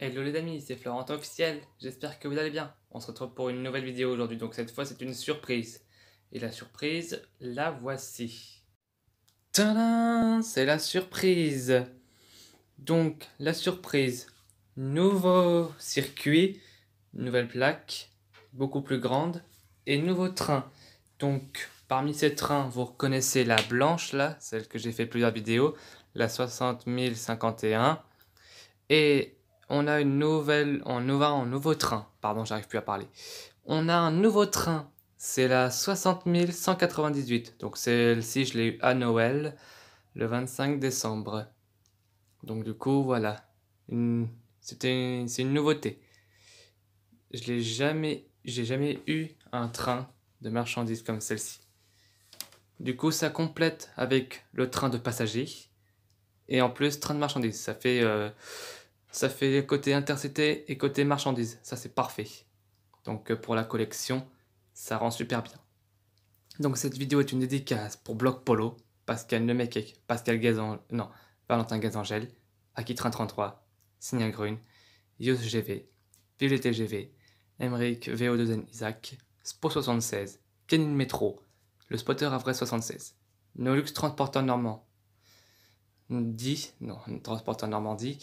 Hello les amis, c'est Florentin Officiel, j'espère que vous allez bien. On se retrouve pour une nouvelle vidéo aujourd'hui, donc cette fois c'est une surprise. Et la surprise, la voici. Tadam, c'est la surprise. Donc la surprise, nouveau circuit, nouvelle plaque, beaucoup plus grande, et nouveau train. Donc parmi ces trains, vous reconnaissez la blanche là, celle que j'ai fait plusieurs vidéos, la 60 051. Et on a une nouvelle, un nouveau train. Pardon, j'arrive plus à parler. On a un nouveau train. C'est la 60 198. Donc celle-ci, je l'ai eu à Noël, le 25 décembre. Donc du coup, voilà. C'est une nouveauté. J'ai jamais eu un train de marchandises comme celle-ci. Du coup, ça complète avec le train de passagers. Et en plus, train de marchandises. Ça fait côté intercité et côté marchandises. Ça, c'est parfait. Donc, pour la collection, ça rend super bien. Donc, cette vidéo est une dédicace pour Bloc Polo, Pascal Nemekek, Pascal Gazan... Non, Valentin Gazangel, Akitrain33, Signal Grune, Yos GV, Violet GV, Emeric VO2N Isaac, Spo76, Kenin Metro, le spotter Avray 76, Nolux Transporteur Normand, Transporteur Normandie,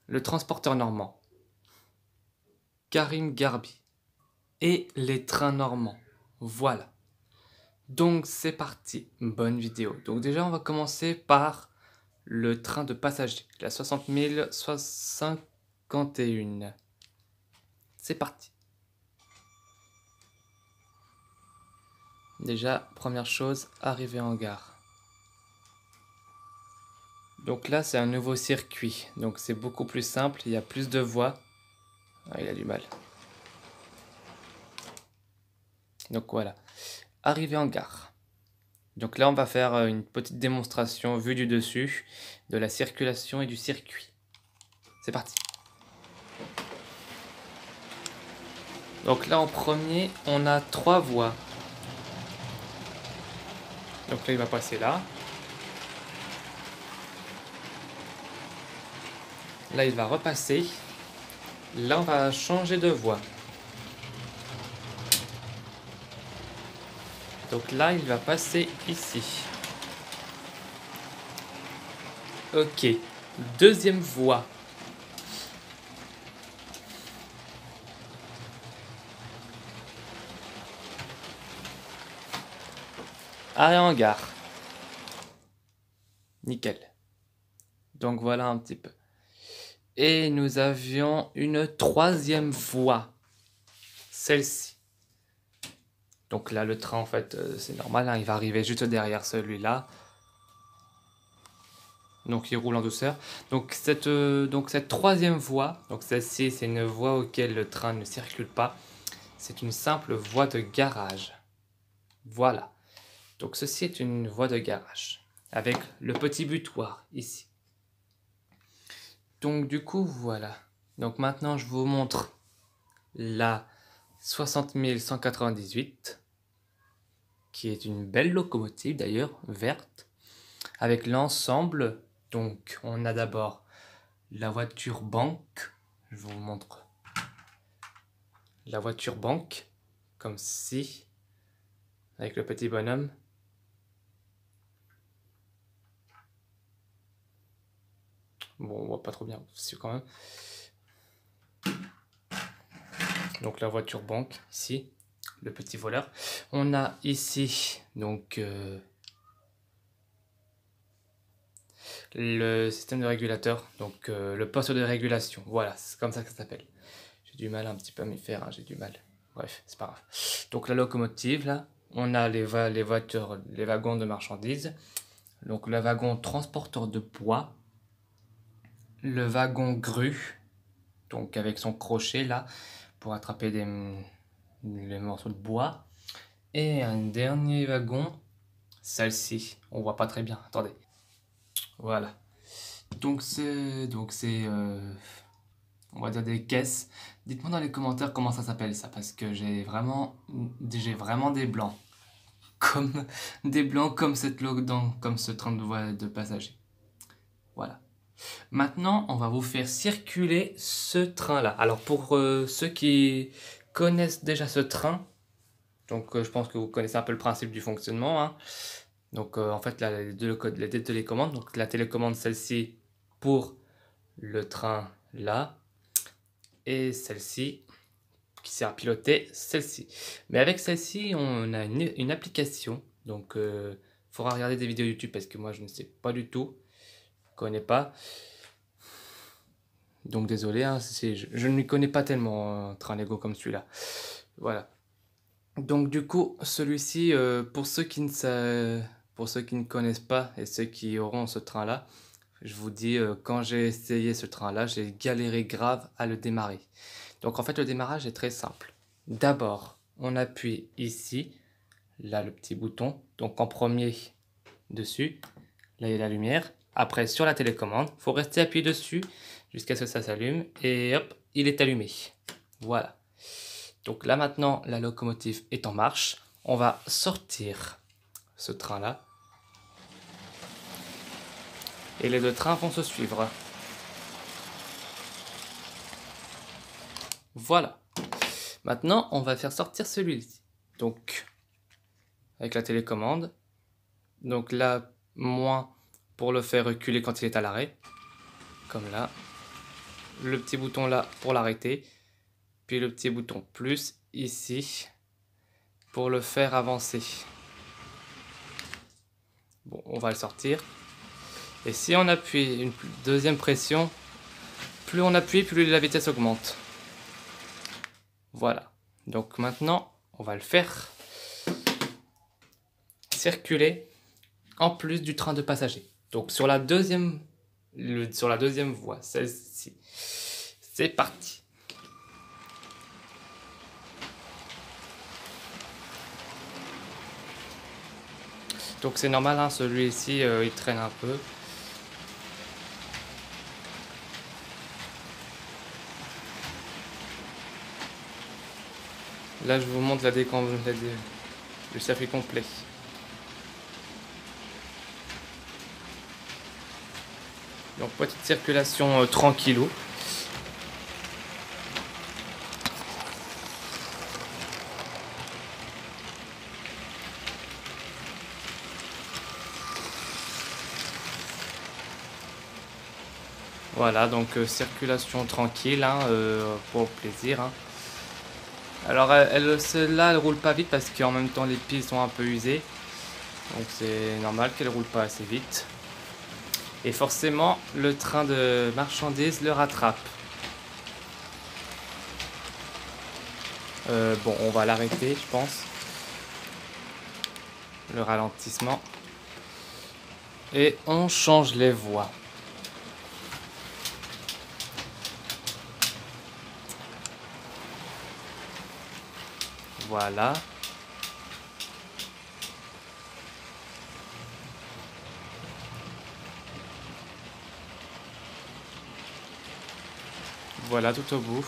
le transporteur normand, Karim Garbi et les trains normands. Voilà. Donc c'est parti, bonne vidéo. Donc déjà on va commencer par le train de passagers, la 60 051. C'est parti. Déjà, première chose, arriver en gare. Donc là c'est un nouveau circuit, donc c'est beaucoup plus simple, il y a plus de voies. Ah, il a du mal. Donc voilà, arriver en gare. Donc là on va faire une petite démonstration vue du dessus de la circulation et du circuit. C'est parti. Donc là en premier on a 3 voies. Donc là il va passer là. Là il va repasser. Là on va changer de voie. Donc là il va passer ici. Ok. Deuxième voie. Arrêt en gare. Nickel. Donc voilà un petit peu. Et nous avions une troisième voie. Celle-ci. Donc là le train en fait c'est normal, hein, il va arriver juste derrière celui-là. Donc il roule en douceur. Donc cette troisième voie, donc celle-ci c'est une voie auquel le train ne circule pas. C'est une simple voie de garage. Voilà. Donc ceci est une voie de garage. Avec le petit butoir ici. Donc du coup voilà. Donc maintenant je vous montre la 60 198. Qui est une belle locomotive d'ailleurs, verte. Avec l'ensemble. Donc on a d'abord la voiture banque. Je vous montre la voiture banque, comme ci, avec le petit bonhomme. Bon, on voit pas trop bien, c'est quand même. Donc la voiture banque, ici, le petit voleur. On a ici, donc, le système de régulateur, donc le poste de régulation. Voilà, c'est comme ça que ça s'appelle. J'ai du mal un petit peu à m'y faire, hein, j'ai du mal. Bref, c'est pas grave. Donc la locomotive, là, on a les voitures, les wagons de marchandises. Donc le wagon transporteur de poids. Le wagon grue, donc avec son crochet là, pour attraper les morceaux de bois. Et un dernier wagon, celle-ci, on voit pas très bien, attendez. Voilà. Donc c'est on va dire des caisses. Dites-moi dans les commentaires comment ça s'appelle ça, parce que j'ai vraiment des blancs. Comme des blancs comme cette comme ce train de voie de passagers. Voilà. Maintenant, on va vous faire circuler ce train-là. Alors pour ceux qui connaissent déjà ce train, donc je pense que vous connaissez un peu le principe du fonctionnement, hein. Donc en fait, là, les deux télécommandes, donc la télécommande celle-ci pour le train là, et celle-ci qui sert à piloter celle-ci. Mais avec celle-ci, on a une application, donc il faudra regarder des vidéos YouTube parce que moi je ne sais pas du tout, je ne connais pas. Donc désolé, hein, je ne connais pas tellement un train Lego comme celui-là. Voilà. Donc du coup, celui-ci, pour ceux qui ne connaissent pas et ceux qui auront ce train-là, je vous dis, quand j'ai essayé ce train-là, j'ai galéré grave à le démarrer. Donc en fait, le démarrage est très simple. D'abord, on appuie ici, là le petit bouton, donc en premier dessus, là il y a la lumière. Après sur la télécommande, il faut rester appuyé dessus jusqu'à ce que ça s'allume et hop, il est allumé. Voilà. Donc là maintenant, la locomotive est en marche. On va sortir ce train-là. Et les deux trains vont se suivre. Voilà. Maintenant, on va faire sortir celui-ci. Donc, avec la télécommande. Donc là, moins pour le faire reculer quand il est à l'arrêt. Comme là. Le petit bouton là pour l'arrêter. Puis le petit bouton plus ici pour le faire avancer. Bon, on va le sortir. Et si on appuie une deuxième pression, plus on appuie, plus la vitesse augmente. Voilà. Donc maintenant, on va le faire circuler en plus du train de passagers. Donc sur la deuxième voie, celle-ci. C'est parti. Donc c'est normal, hein, celui-ci il traîne un peu. Là je vous montre le circuit complet. Donc petite circulation tranquillou. Voilà, donc circulation tranquille, hein, pour le plaisir, hein. Alors celle-là elle roule pas vite parce qu'en même temps les piles sont un peu usées. Donc c'est normal qu'elle roule pas assez vite. Et forcément le train de marchandises le rattrape. Bon, on va l'arrêter je pense. Le ralentissement. Et on change les voies. Voilà. Voilà tout au bout.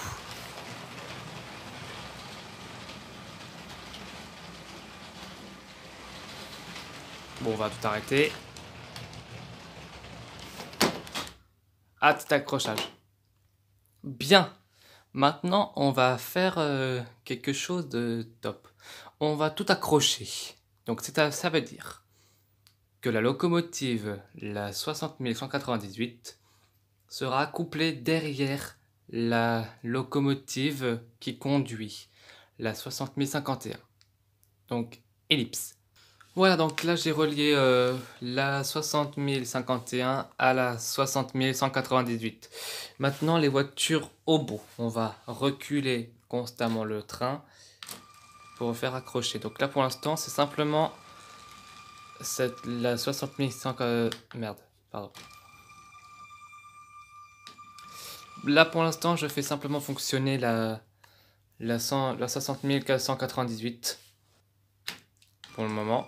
Bon, on va tout arrêter. Hâte d'accrochage. Bien. Maintenant, on va faire quelque chose de top. On va tout accrocher. Donc ça veut dire que la locomotive, la 60198, sera couplée derrière la locomotive qui conduit, la 60051. Donc ellipse. Voilà, donc là j'ai relié la 60051 à la 60198. Maintenant les voitures au bout. On va reculer constamment le train pour faire accrocher. Donc là pour l'instant c'est simplement la 60100... merde, pardon. Là pour l'instant je fais simplement fonctionner la 60498 pour le moment.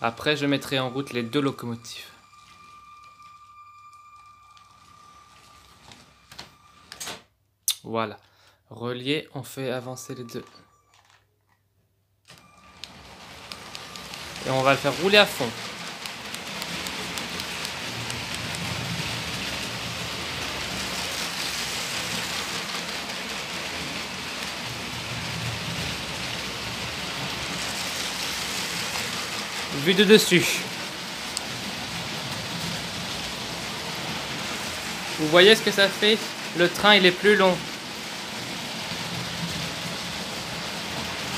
Après je mettrai en route les deux locomotives. Voilà. Relié, on fait avancer les deux. Et on va le faire rouler à fond. vue de dessus. Vous voyez ce que ça fait? Le train il est plus long.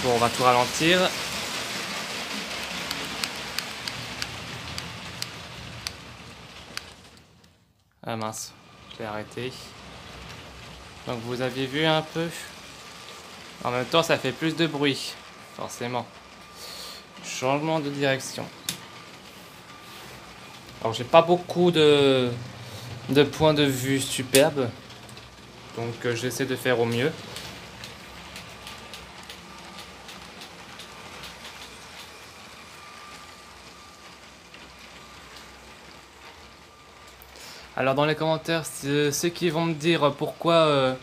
Bon, on va tout ralentir. Ah mince, je l'ai arrêté. Donc vous aviez vu un peu. En même temps ça fait plus de bruit, forcément. Changement de direction. Alors j'ai pas beaucoup de points de vue superbes. Donc j'essaie de faire au mieux. Alors dans les commentaires, ceux qui vont me dire pourquoi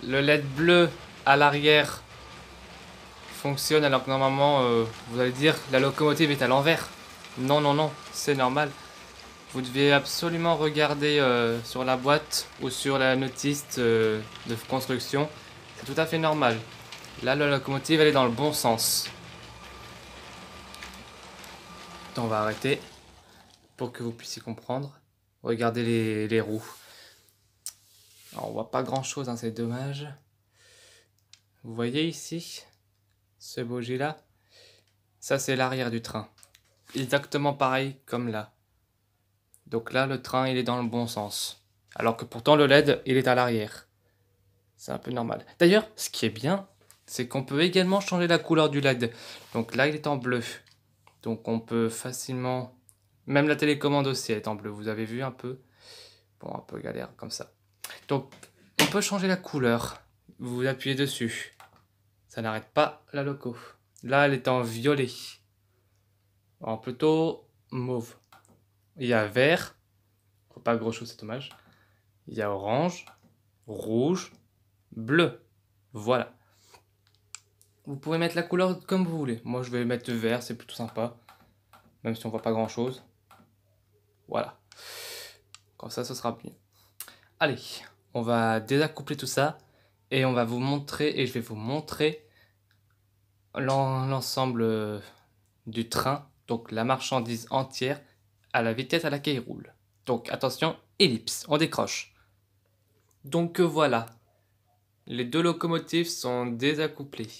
le LED bleu à l'arrière fonctionne alors que normalement vous allez dire la locomotive est à l'envers. Non, non, non, c'est normal. Vous devez absolument regarder sur la boîte ou sur la notice de construction. C'est tout à fait normal. Là, la locomotive, elle est dans le bon sens. On va arrêter pour que vous puissiez comprendre. Regardez les roues. Alors, on voit pas grand chose, hein, c'est dommage. Vous voyez ici ce bogie là? Ça, c'est l'arrière du train. Exactement pareil comme là. Donc là, le train, il est dans le bon sens. Alors que pourtant, le LED, il est à l'arrière. C'est un peu normal. D'ailleurs, ce qui est bien, c'est qu'on peut également changer la couleur du LED. Donc là, il est en bleu. Donc on peut facilement... Même la télécommande aussi est en bleu. Vous avez vu un peu? Bon, un peu galère comme ça. Donc, on peut changer la couleur. Vous appuyez dessus. Ça n'arrête pas la loco. Là, elle est en violet. En plutôt mauve. Il y a vert. Pas gros chose, c'est dommage. Il y a orange, rouge, bleu. Voilà. Vous pouvez mettre la couleur comme vous voulez. Moi, je vais mettre vert, c'est plutôt sympa. Même si on voit pas grand chose. Voilà. Comme ça, ce sera mieux. Allez, on va désaccoupler tout ça. Et on va vous montrer, et je vais vous montrer l'ensemble du train. Donc la marchandise entière à la vitesse à laquelle il roule. Donc attention, ellipse, on décroche. Donc voilà. Les deux locomotives sont désaccouplées.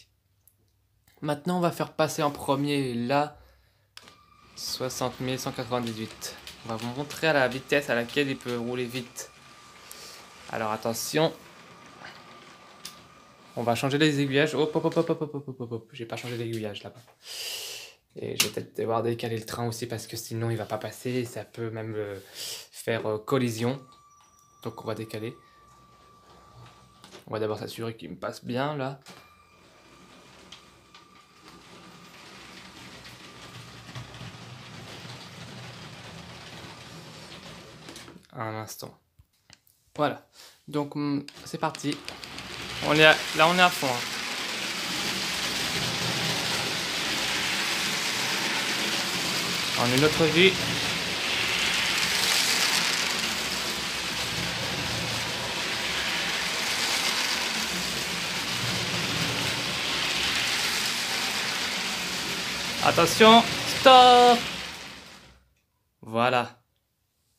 Maintenant, on va faire passer en premier la 60 198. On va vous montrer à la vitesse à laquelle il peut rouler vite. Alors attention. On va changer les aiguillages. Hop, hop, hop, hop, hop, hop, hop, hop, hop. J'ai pas changé l'aiguillage là-bas. Et je vais peut-être devoir décaler le train aussi parce que sinon il va pas passer. Ça peut même faire collision. Donc on va décaler. On va d'abord s'assurer qu'il me passe bien là. Un instant. Voilà. Donc c'est parti. Là on est à fond. Hein. En une autre vue. Attention, stop. Voilà.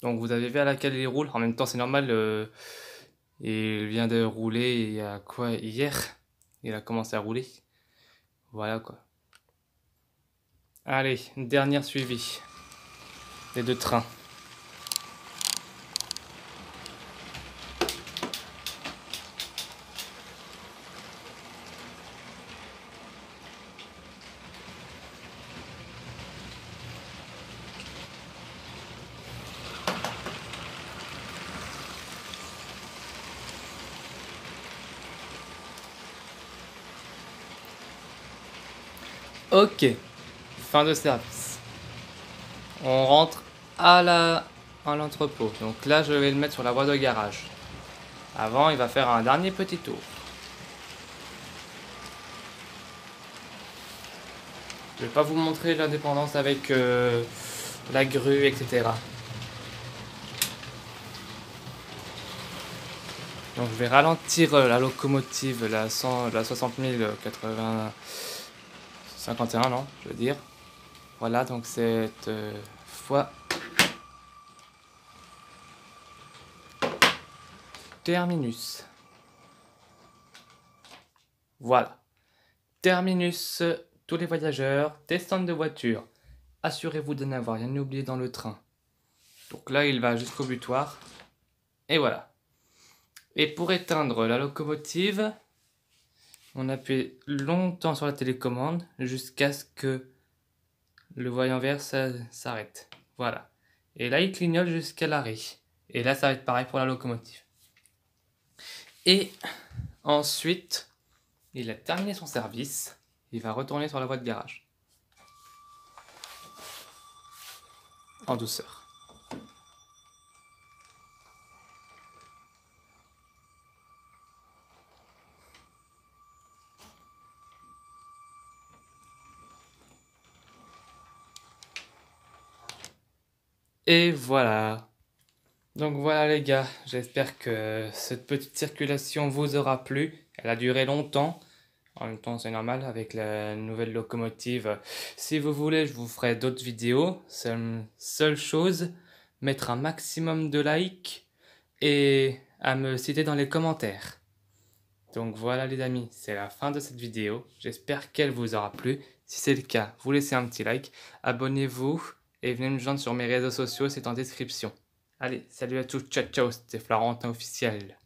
Donc vous avez vu à laquelle il roule. En même temps c'est normal. Il vient de rouler il y a quoi hier. Il a commencé à rouler. Voilà quoi. Allez, dernière suivi. Les deux trains. Ok, fin de service. On rentre à l'entrepôt. Donc là, je vais le mettre sur la voie de garage. Avant, il va faire un dernier petit tour. Je vais pas vous montrer l'indépendance avec la grue, etc. Donc je vais ralentir la locomotive, la 60 051, non, je veux dire. Voilà, donc cette fois terminus. Voilà. Terminus, tous les voyageurs, descente de voiture. Assurez-vous de n'avoir rien oublié dans le train. Donc là, il va jusqu'au butoir. Et voilà. Et pour éteindre la locomotive, on appuie longtemps sur la télécommande jusqu'à ce que le voyant vert s'arrête. Voilà. Et là, il clignote jusqu'à l'arrêt. Et là, ça va être pareil pour la locomotive. Et ensuite, il a terminé son service. Il va retourner sur la voie de garage. En douceur. Et voilà. Donc voilà les gars, j'espère que cette petite circulation vous aura plu. Elle a duré longtemps. En même temps, c'est normal avec la nouvelle locomotive. Si vous voulez, je vous ferai d'autres vidéos. Seule chose, mettre un maximum de likes et à me citer dans les commentaires. Donc voilà les amis, c'est la fin de cette vidéo. J'espère qu'elle vous aura plu. Si c'est le cas, vous laissez un petit like, abonnez-vous et venez me joindre sur mes réseaux sociaux, c'est en description. Allez, salut à tous, ciao ciao, c'était Florentin officiel.